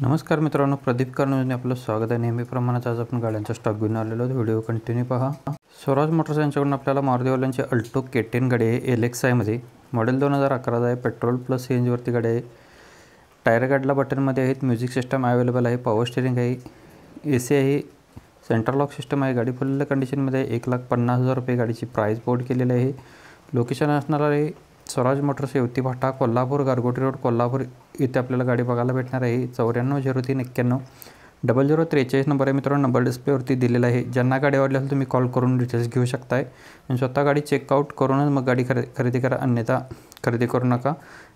नमस्कार मित्रांनो, प्रदीप कारंजने आपलं स्वागत आहे। नेहमीप्रमाणेच आज आपण गाड्यांचा स्टॉक घेऊन आलेलो आहोत। व्हिडिओ कंटिन्यू पहा। स्वराज मोटर्स यांच्याकडून आपल्याला मारुतीवाल्यांची अल्टो K10 गाडी आहे LXi मध्ये, मॉडेल 2011 आहे। पेट्रोल प्लस CNG वरती गाडी आहे। टायर गाडीला बटनमध्ये आहेत। म्युझिक सिस्टम अवेलेबल आहे। पॉवर स्टीअरिंग आहे। AC आहे। सेंट्रल लॉक सिस्टम आहे। गाडी फुल कंडिशनमध्ये आहे। 1,50,000 रुपये गाडीची प्राइस बोर्ड केलेली आहे। लोकेशन असणार आहे स्वराज मोटर्स येवती फाटा कोल्हापूर गारगोटी रोड कोल्हापूर इथे आपल्याला गाडी बघायला भेटणार आहे। 940391 0043 नंबर आहे मित्रांनो। नंबर डिस्प्लेवरती दिलेला आहे। ज्यांना गाडी आवडली असेल तुम्ही कॉल करून डिटेल्स घेऊ शकताय आणि स्वतः गाडी चेकआउट करूनच मग गाडी खरेदी करा, अन्यथा खरेदी करू नका।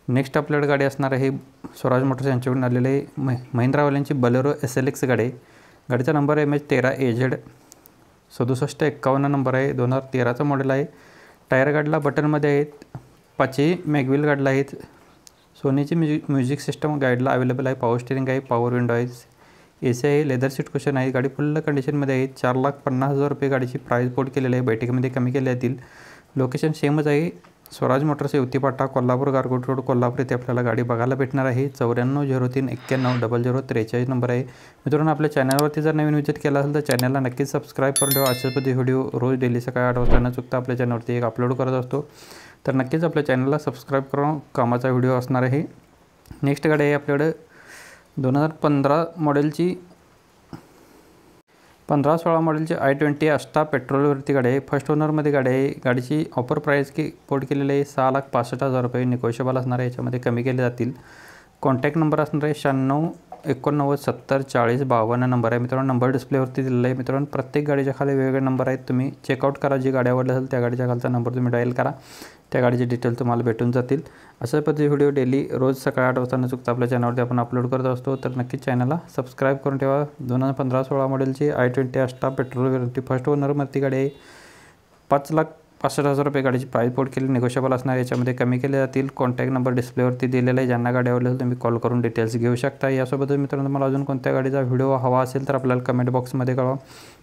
नेक्स्ट आपल्याकडे गाडी असणार आहे स्वराज मोटर्स यांच्याकडून आलेले महिंद्रावाल्यांची बलेरो SLX गाडी आहे। गाडीचा नंबर आहे MH13 AZ 6751 नंबर आहे। 2013चा मॉडेल आहे। टायर गाडीला बटनमध्ये आहेत। 5 मॅगव्हील गाडीला आहेत। सोनीची म्युझिक सिस्टम गाडीला अवेलेबल आहे। पॉवर स्टीअरिंग आहे। पॉवर विंडो आहे। AC आहे। लेदर सीट कुशन आहे। गाडी फुल कंडिशनमध्ये आहे। 4,50,000 रुपये गाडीची प्राइस बोर्ड केलेली आहे। बैठकीमध्ये कमी केले जातील। लोकेशन सेमच आहे। स्वराज मोटर्स येवती फाटा कोल्हापूर गारगोटी रोड कोल्हापूर इथे आपल्याला गाडी बघायला भेटणार आहे। 940391 0043 नंबर आहे मित्रांनो। आपल्या चॅनलवरती जर नवीन विजिट केला असेल तर चॅनलला नक्कीच सबस्क्राईब करून ठेवा। अशाच पद्धती व्हिडिओ रोज डेली सकाळी 8 वाजता न चुकता आपल्या चॅनलवरती एक अपलोड करत असतो, तर नक्कीच आपल्या चॅनलला सबस्क्राईब करून कामाचा व्हिडिओ असणार आहे। नेक्स्ट गाडी आहे आपल्याकडे 2015 मॉडेलची 15-16 मॉडेलची i20 अष्टा पेट्रोलवरती गाडी आहे। फर्स्ट ओनरमध्ये गाडी आहे। गाडीची ऑफर प्राईस बोर्ड केलेली आहे 6,65,000 रुपये। निगोशिएबल असणार आहे, याच्यामध्ये कमी केले जातील। कॉन्टॅक्ट नंबर असणार आहे 9689704052 नंबर आहे मित्रांनो। नंबर डिस्प्लेवरती दिलेला आहे मित्रांनो। प्रत्येक गाडीच्या खाली वेगवेगळे नंबर आहेत, तुम्ही चेकआउट करा। जी गाडी आवडली असेल त्या गाडीच्या खालचा नंबर तुम्ही डायल करा, त्या गाडीचे डिटेल तुम्हाला भेटून जातील। अशा पद्धती व्हिडिओ डेली रोज सकाळी 8 वाजता न चुकता आपल्या चॅनलवरती आपण अपलोड करत असतो, तर नक्कीच चॅनलला सबस्क्राईब करून ठेवा। 2015-16 मॉडेलची i20 अष्टा पेट्रोलवरती फर्स्ट ओनरवरती गाडी आहे। 5,65,000 रुपये गाडीची प्राइस बोर्ड केली, निगोशिएबल असणार, याच्यामध्ये कमी केले जातील। कॉन्टॅक्ट नंबर डिस्प्लेवरती दिलेला आहे। ज्यांना गाडी आवडली असेल तुम्ही कॉल करून डिटेल्स घेऊ शकता। यासोबतच मित्रांनो, तुम्हाला अजून कोणत्या गाडीचा व्हिडिओ हवा असेल तर आपल्याला कमेंट बॉक्समध्ये कळवा।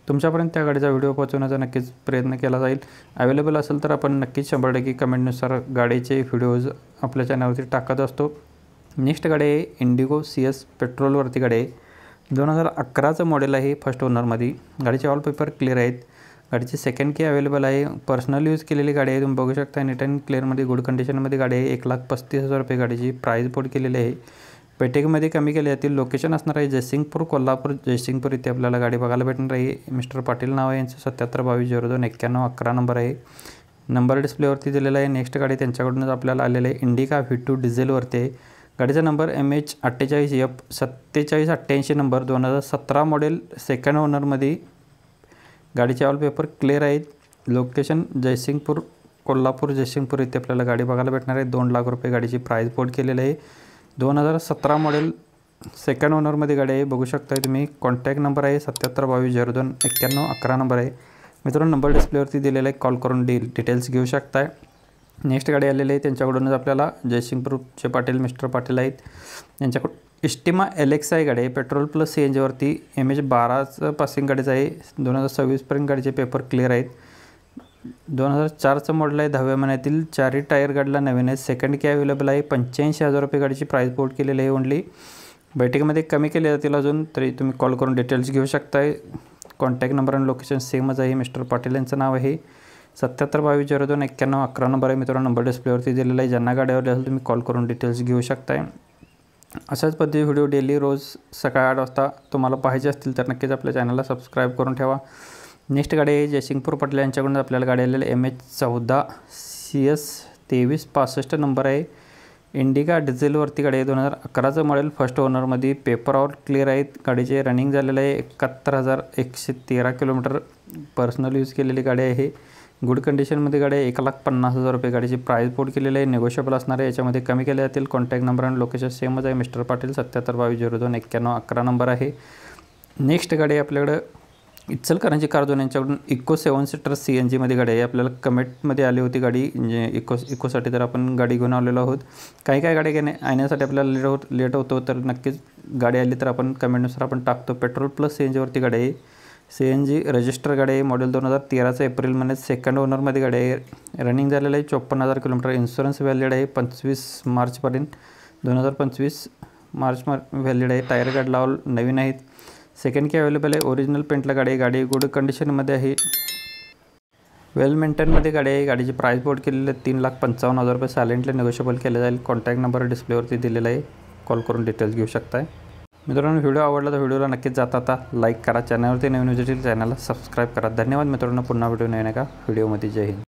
तुमच्यापर्यंत त्या गाडीचा व्हिडिओ पोहोचवण्याचा नक्कीच प्रयत्न केला जाईल। अवेलेबल असेल तर आपण नक्कीच 100% कमेंटनुसार गाडीचे व्हिडिओज आपल्या चॅनलवरती टाकत असतो। नेक्स्ट गाडी आहे इंडिगो CS पेट्रोलवरती गाडी आहे। 2011चं मॉडेल आहे। फर्स्ट ओनरमध्ये गाडीचे ऑल पेपर क्लिअर आहेत। गाडीची सेकंड की अवेलेबल आहे। पर्सनल यूज केलेली गाडी आहे, तुम्ही बघू शकता। नीट अँड क्लिअरमध्ये गुड कंडिशनमध्ये गाडी आहे। 1,35,000 रुपये गाडीची प्राइस बोर्ड केलेली आहे। पेटेकमध्ये कमी केले जातील। लोकेशन असणार आहे जयसिंगपूर कोल्हापूर जयसिंगपूर इथे आपल्याला गाडी बघायला भेटणार आहे। मिस्टर पाटील नाव आहे यांचं। 77220291 नंबर आहे। नंबर डिस्प्लेवरती दिलेला आहे। नेक्स्ट गाडी त्यांच्याकडूनच आपल्याला आलेलं आहे इंडिका V2 डिझेलवरती आहे। गाडीचा number MH48F 4788 number 2017 model second ओनरमध्ये। गाडीचे ऑल पेपर क्लिअर आहेत। लोकेशन जयसिंगपूर कोल्हापूर जयसिंगपूर इथे आपल्याला गाडी बघायला भेटणार आहे। 2 लाख रुपये गाडीची प्राइस बोर्ड केलेली आहे। 2017 मॉडेल सेकंड ओनरमध्ये गाडी आहे, बघू शकता तुम्ही। कॉन्टॅक्ट नंबर आहे 77220291 नंबर आहे मित्रांनो। नंबर डिस्प्लेवरती दिलेला आहे, कॉल करून डिटेल्स घेऊ शकताय। नेक्स्ट गाडी आलेली आहे त्यांच्याकडूनच आपल्याला जयसिंगपूरचे पाटील मिस्टर पाटील आहेत। यांच्याकडून इस्टिमा LXi गाडी आहे। पेट्रोल प्लस CNG वरती MH12चं पासिंग गाडीचं आहे। 2026 पर्यंत गाडीचे पेपर क्लिअर आहेत। 2004चं मॉडेल आहे। 10व्या महिन्यातील 4 टायर गाडीला नवीन आहे। सेकंड की अवेलेबल आहे। 85,000 रुपये गाडीची प्राइस बोर्ड केलेली आहे ओनली। बैठकीमध्ये कमी केले जातील अजून, तरी तुम्ही कॉल करून डिटेल्स घेऊ शकताय। कॉन्टॅक्ट नंबर आणि लोकेशन सेमच आहे। मिस्टर पाटील यांचं नाव आहे। 77220291 नंबर आहे मित्रांनो। नंबर डिस्प्लेवरती दिलेला आहे। ज्यांना गाडी आवडली असेल तुम्ही कॉल करून डिटेल्स घेऊ शकताय। अशाच पद्धती व्हिडिओ डेली रोज सकाळी 8 वाजता तुम्हाला पाहिजे असतील तर नक्कीच आपल्या चॅनलला सबस्क्राईब करून ठेवा। नेक्स्ट गाडी आहे जयसिंगपूर पाटील यांच्याकडून आपल्याला गाडी आलेली MH14 CS 2365 नंबर आहे। इंडिका डिझेलवरती गाडी आहे। 2011चं मॉडेल फर्स्ट ओनरमध्ये। पेपर ऑल क्लिअर आहेत। गाडीचे रनिंग झालेलं आहे 71,113 किलोमीटर। पर्सनल यूज केलेली गाडी आहे। गुड कंडिशनमध्ये गाडी आहे। 1,50,000 रुपये गाडीची प्राइस बोर्ड केलेली आहे। निगोशिएबल असणार आहे, याच्यामध्ये कमी केले जातील। कॉन्टॅक्ट नंबर आणि लोकेशन सेमच आहे। मिस्टर पाटील 77220291 नंबर आहे। नेक्स्ट गाडी आपल्याकडं इचलकरंजी कार झोन यांच्याकडून इको 7 सीटर CNGमध्ये गाडी आहे। आपल्याला कमेंटमध्ये आली होती गाडी, म्हणजे इकोसाठी तर आपण गाडी घेऊन आलेलो आहोत। काही गाडी येण्यासाठी आपल्याला लेट होतो, तर नक्कीच गाडी आली तर आपण कमेंटनुसार आपण टाकतो। पेट्रोल प्लस CNGवरती गाडी आहे। CNG रजिस्टर गाडी आहे। मॉडेल 2013चं एप्रिलमध्ये सेकंड ओनरमध्ये गाडी आहे। रनिंग झालेलं आहे 54,000 किलोमीटर। इन्शुरन्स व्हॅलिड आहे 25 मार्चपर्यंत 2025। मार्च व्हॅलिड आहे. टायर गाडीला नवीन आहेत. सेकंड की अवेलेबल आहे. ओरिजिनल पेंटला गाडी आहे. गाडी गुड कंडिशनमध्ये आहे. वेल मेंटेनमध्ये गाडी आहे. गाडीची प्राईस बोर्ड केलेली आहे 3,55,000 रुपये. सायलेंटली निगोशिएबल केले जाईल. कॉन्टॅक्ट नंबर डिस्प्लेवरती दिलेला आहे. कॉल करून डिटेल्स घेऊ शकताय. मित्रांनो, व्हिडिओ आवडला तर व्हिडिओला नक्कीच जाता लाईक करा. चॅनलवरती नवीन विजिट चॅनलला सबस्क्राईब करा. धन्यवाद मित्रांनो. पुन्हा व्हिडिओ नवीन एका व्हिडिओमध्ये. जय हिंद.